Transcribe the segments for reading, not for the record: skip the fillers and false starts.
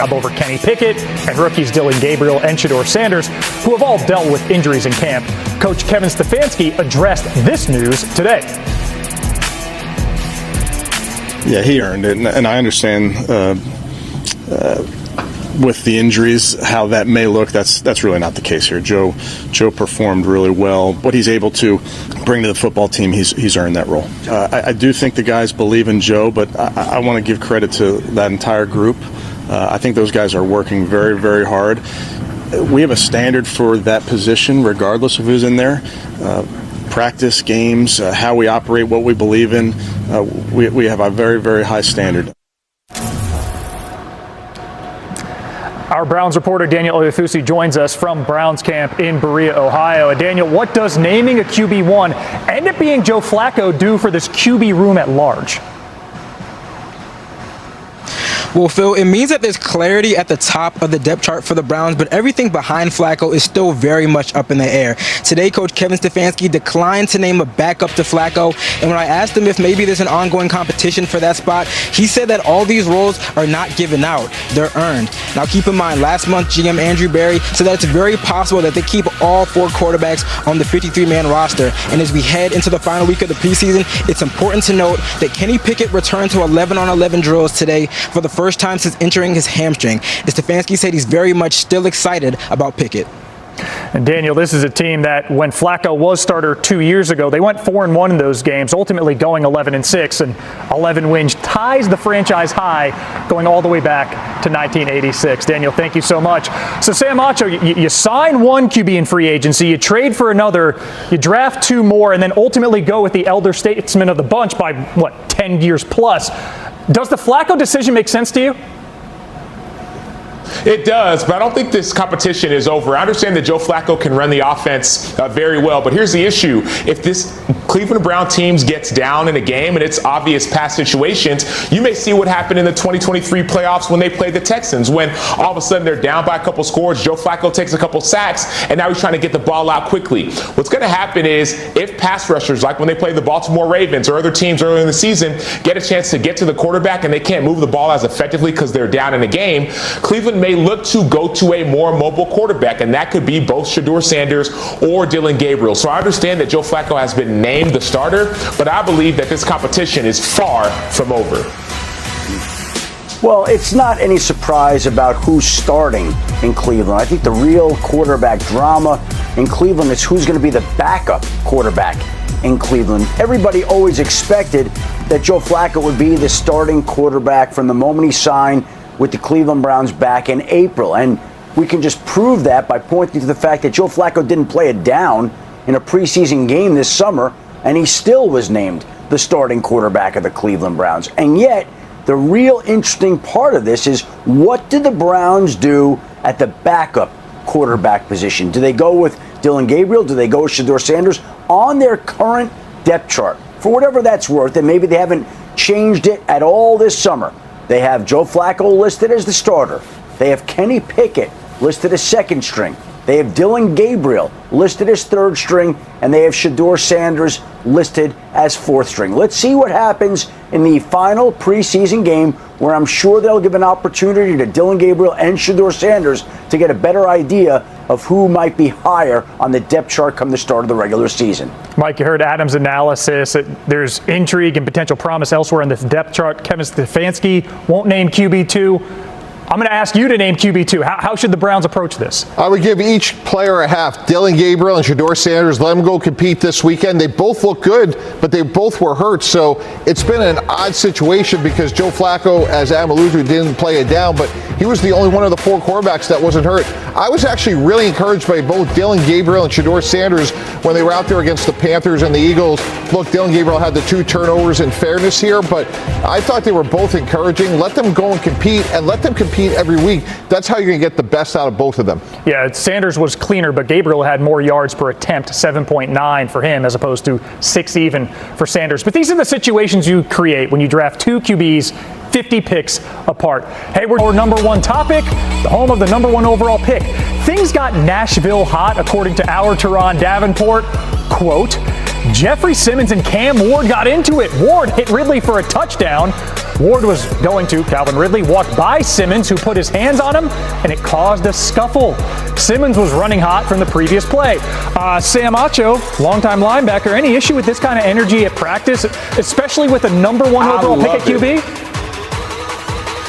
job over Kenny Pickett and rookies Dillon Gabriel and Shedeur Sanders, who have all dealt with injuries in camp. Coach Kevin Stefanski addressed this news today. Yeah, he earned it, and I understand with the injuries how that may look. That's really not the case here. Joe performed really well. What he's able to bring to the football team, he's earned that role. I do think the guys believe in Joe, but I want to give credit to that entire group. I think those guys are working very, very hard. We have a standard for that position, regardless of who's in there. Practice, games, how we operate, what we believe in. We have a very, very high standard. Our Browns reporter Daniel Oyefusi joins us from Browns camp in Berea, Ohio. And Daniel, what does naming a QB1 end up being Joe Flacco do for this QB room at large? Well, Phil, it means that there's clarity at the top of the depth chart for the Browns, but everything behind Flacco is still very much up in the air. Today, Coach Kevin Stefanski declined to name a backup to Flacco, and when I asked him if maybe there's an ongoing competition for that spot, he said that all these roles are not given out, they're earned. Now, keep in mind, last month, GM Andrew Berry said that it's very possible that they keep all 4 quarterbacks on the 53-man roster, and as we head into the final week of the preseason, it's important to note that Kenny Pickett returned to 11-on-11 drills today for the first time since injuring his hamstring. As Stefanski said, he's very much still excited about Pickett. And Daniel, this is a team that when Flacco was starter 2 years ago, they went 4-1 in those games, ultimately going 11-6, and 11 wins ties the franchise high going all the way back to 1986. Daniel, thank you so much. So Sam Acho, you sign one QB in free agency, you trade for another, you draft 2 more, and then ultimately go with the elder statesman of the bunch by, 10 years plus. Does the Flacco decision make sense to you? It does, but I don't think this competition is over. I understand that Joe Flacco can run the offense very well, but here's the issue. If this Cleveland Brown team gets down in a game and it's obvious past situations, you may see what happened in the 2023 playoffs when they played the Texans, when all of a sudden they're down by a couple scores, Joe Flacco takes a couple sacks, and now he's trying to get the ball out quickly. What's going to happen is if pass rushers, like when they played the Baltimore Ravens or other teams earlier in the season, get a chance to get to the quarterback and they can't move the ball as effectively because they're down in a game, Cleveland may look to go to a more mobile quarterback, and that could be both Shedeur Sanders or Dillon Gabriel. So I understand that Joe Flacco has been named the starter, but I believe that this competition is far from over. Well, it's not any surprise about who's starting in Cleveland. I think the real quarterback drama in Cleveland is who's going to be the backup quarterback in Cleveland. Everybody always expected that Joe Flacco would be the starting quarterback from the moment he signed with the Cleveland Browns back in April. And we can just prove that by pointing to the fact that Joe Flacco didn't play it down in a preseason game this summer, and he still was named the starting quarterback of the Cleveland Browns. And yet, the real interesting part of this is, what do the Browns do at the backup quarterback position? Do they go with Dillon Gabriel? Do they go with Shedeur Sanders? On their current depth chart, for whatever that's worth, and maybe they haven't changed it at all this summer, they have Joe Flacco listed as the starter. They have Kenny Pickett listed as second string. They have Dillon Gabriel listed as third string, and they have Shedeur Sanders listed as fourth string. Let's see what happens in the final preseason game, where I'm sure they'll give an opportunity to Dillon Gabriel and Shedeur Sanders to get a better idea of who might be higher on the depth chart come the start of the regular season. Mike, you heard Adam's analysis. There's intrigue and potential promise elsewhere in this depth chart. Kevin Stefanski won't name QB2. I'm going to ask you to name QB2. How should the Browns approach this? I would give each player a half. Dillon Gabriel and Shedeur Sanders, let them go compete this weekend. They both look good, but they both were hurt. So it's been an odd situation because Joe Flacco, as Adam alluded to, didn't play it down, but he was the only one of the 4 quarterbacks that wasn't hurt. I was actually really encouraged by both Dillon Gabriel and Shedeur Sanders when they were out there against the Panthers and the Eagles. Look, Dillon Gabriel had the 2 turnovers in fairness here, but I thought they were both encouraging. Let them go and compete, and let them compete every week. That's how you're going to get the best out of both of them. Yeah, Sanders was cleaner, but Gabriel had more yards per attempt, 7.9 for him as opposed to 6 even for Sanders. But these are the situations you create when you draft 2 QBs 50 picks apart. Hey, we're our number 1 topic, the home of the number 1 overall pick. Things got Nashville hot, according to our Teron Davenport. Quote, Jeffrey Simmons and Cam Ward got into it. Ward hit Ridley for a touchdown. Ward was going to, Calvin Ridley walked by Simmons, who put his hands on him, and it caused a scuffle. Simmons was running hot from the previous play. Sam Acho, longtime linebacker, any issue with this kind of energy at practice, especially with a number 1 overall pick at QB?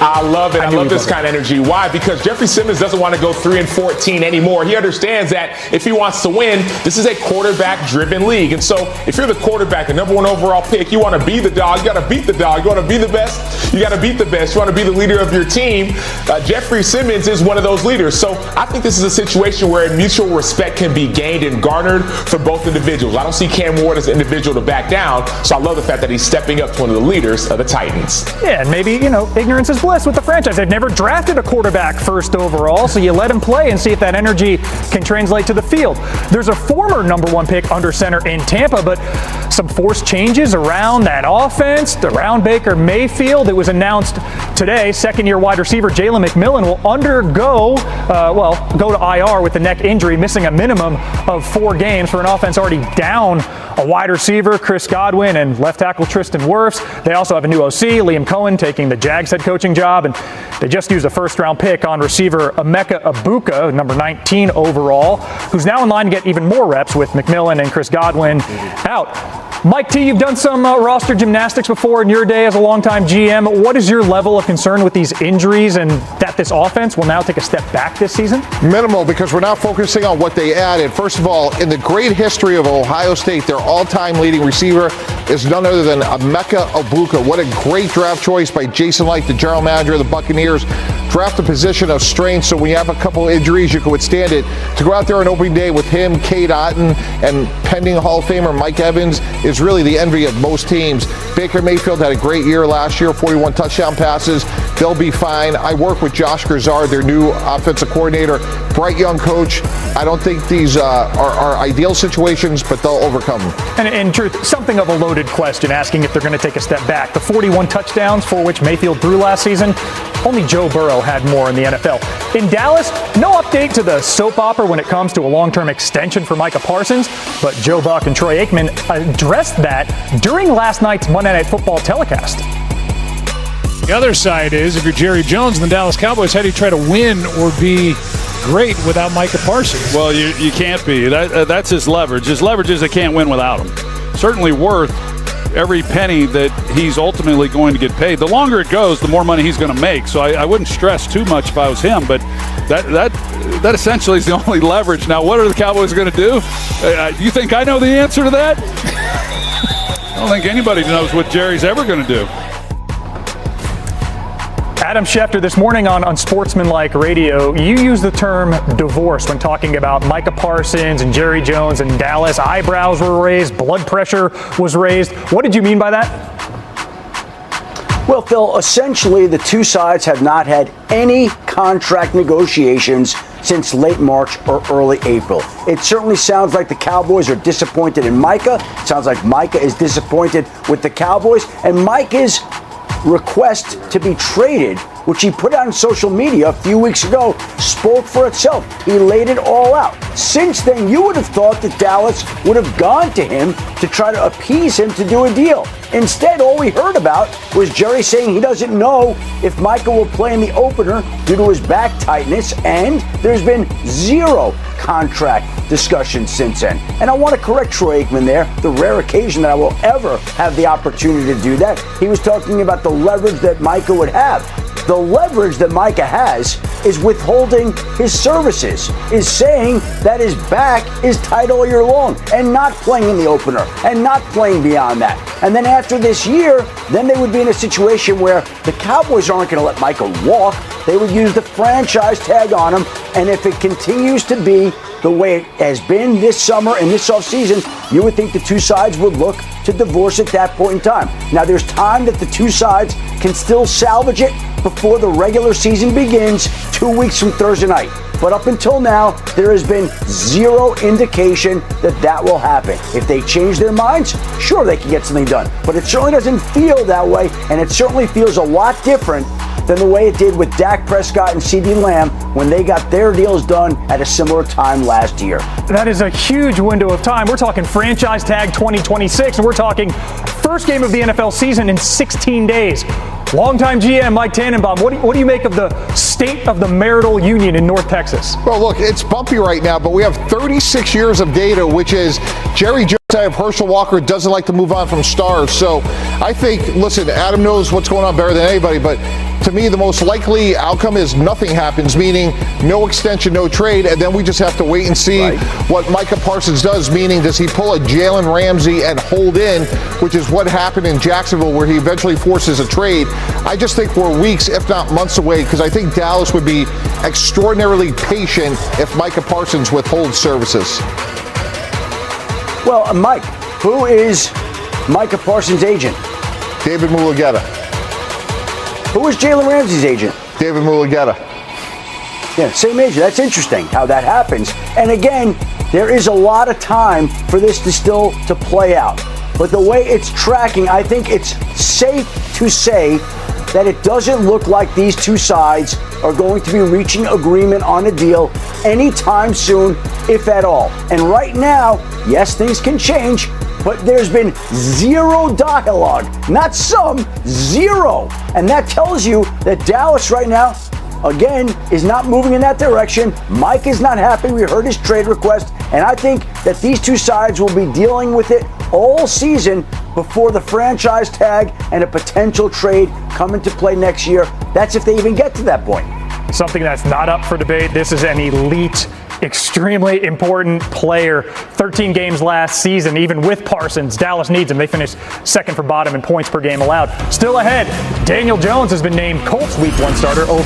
I love it. I love this kind of energy. Why? Because Jeffrey Simmons doesn't want to go 3-14 anymore. He understands that if he wants to win, this is a quarterback-driven league. And so if you're the quarterback, the number 1 overall pick, you want to be the dog. You got to beat the dog. You want to be the best. You got to beat the best. You want to be the leader of your team. Jeffrey Simmons is one of those leaders. So I think this is a situation where mutual respect can be gained and garnered for both individuals. I don't see Cam Ward as an individual to back down. So I love the fact that he's stepping up to one of the leaders of the Titans. Yeah, and maybe, ignorance is bliss with the franchise. They've never drafted a quarterback first overall, so you let him play and see if that energy can translate to the field. There's a former number 1 pick under center in Tampa, but some forced changes around that offense, around Baker Mayfield. It was announced today, second-year wide receiver Jalen McMillan will go to IR with a neck injury, missing a minimum of 4 games for an offense already down a wide receiver, Chris Godwin, and left tackle Tristan Wirfs. They also have a new OC, Liam Cohen, taking the Jags head coaching job, and they just used a first-round pick on receiver Emeka Egbuka, number 19 overall, who's now in line to get even more reps with McMillan and Chris Godwin out. Mike T, you've done some roster gymnastics before in your day as a longtime GM. What is your level of concern with these injuries and that this offense will now take a step back this season? Minimal, because we're not focusing on what they added. First of all, in the great history of Ohio State, their all-time leading receiver is none other than Emeka Egbuka. What a great draft choice by Jason Licht, the general manager of the Buccaneers. Draft a position of strength, so when you have a couple injuries, you can withstand it. To go out there on opening day with him, Cade Otton, and pending Hall of Famer Mike Evans is really the envy of most teams. Baker Mayfield had a great year last year, 41 touchdown passes. They'll be fine. I work with Josh Grzard, their new offensive coordinator, bright young coach. I don't think these are ideal situations, but they'll overcome them. And in truth, something of a loaded question, asking if they're going to take a step back. The 41 touchdowns for which Mayfield threw last season, only Joe Burrow had more in the NFL. In Dallas, no update to the soap opera when it comes to a long-term extension for Micah Parsons, but Joe Buck and Troy Aikman addressed that during last night's Monday Night Football telecast. The other side is, if you're Jerry Jones and the Dallas Cowboys, how do you try to win or be great without Micah Parsons? Well, you can't be. That's his leverage. His leverage is they can't win without him. Certainly worth every penny that he's ultimately going to get paid. The longer it goes, the more money he's going to make. So I wouldn't stress too much if I was him, but that essentially is the only leverage. Now, what are the Cowboys going to do? You think I know the answer to that? I don't think anybody knows what Jerry's ever going to do. Adam Schefter, this morning on Sportsmanlike Radio, you used the term divorce when talking about Micah Parsons and Jerry Jones and Dallas. Eyebrows were raised, blood pressure was raised. What did you mean by that? Well, Phil, essentially the two sides have not had any contract negotiations since late March or early April. It certainly sounds like the Cowboys are disappointed in Micah. It sounds like Micah is disappointed with the Cowboys. And Micah's request to be traded, which he put out on social media a few weeks ago, spoke for itself. He laid it all out. Since then, you would have thought that Dallas would have gone to him to try to appease him to do a deal. Instead, all we heard about was Jerry saying he doesn't know if Micah will play in the opener due to his back tightness, and there's been zero contract discussion since then. And I want to correct Troy Aikman there, the rare occasion that I will ever have the opportunity to do that. He was talking about the leverage that Micah would have. The leverage that Micah has is withholding his services, is saying that his back is tight all year long and not playing in the opener and not playing beyond that. And then after this year, then they would be in a situation where the Cowboys aren't going to let Micah walk. They would use the franchise tag on him. And if it continues to be the way it has been this summer and this offseason, you would think the two sides would look to divorce at that point in time. Now, there's time that the two sides can still salvage it before the regular season begins 2 weeks from Thursday night. But up until now, there has been zero indication that that will happen. If they change their minds, sure, they can get something done. But it certainly doesn't feel that way, and it certainly feels a lot different than the way it did with Dak Prescott and CeeDee Lamb when they got their deals done at a similar time last year. That is a huge window of time. We're talking franchise tag 2026, and we're talking first game of the NFL season in 16 days. Longtime GM Mike Tannenbaum, what do you make of the state of the marital union in North Texas? Well, look, it's bumpy right now, but we have 36 years of data, which is Jerry Jones. I have Herschel Walker doesn't like to move on from stars. So I think, listen, Adam knows what's going on better than anybody, but to me, the most likely outcome is nothing happens, meaning no extension, no trade, and then we just have to wait and see what Micah Parsons does, meaning does he pull a Jalen Ramsey and hold in, which is what happened in Jacksonville where he eventually forces a trade. I just think we're weeks, if not months away, because I think Dallas would be extraordinarily patient if Micah Parsons withholds services. Well, Mike, who is Micah Parsons' agent? David Mulugeta. Who is Jalen Ramsey's agent? David Mulugeta. Yeah, same agent. That's interesting how that happens. And again, there is a lot of time for this to play out. But the way it's tracking, I think it's safe to say that it doesn't look like these two sides are going to be reaching agreement on a deal anytime soon, if at all. And right now, yes, things can change, but there's been zero dialogue, not some, zero. And that tells you that Dallas right now, again, is not moving in that direction. Mike is not happy. We heard his trade request. And I think that these two sides will be dealing with it all season before the franchise tag and a potential trade come into play next year. That's if they even get to that point. Something that's not up for debate. This is an elite, extremely important player. 13 games last season, even with Parsons. Dallas needs him. They finished second for bottom in points per game allowed. Still ahead, Daniel Jones has been named Colts Week 1 starter over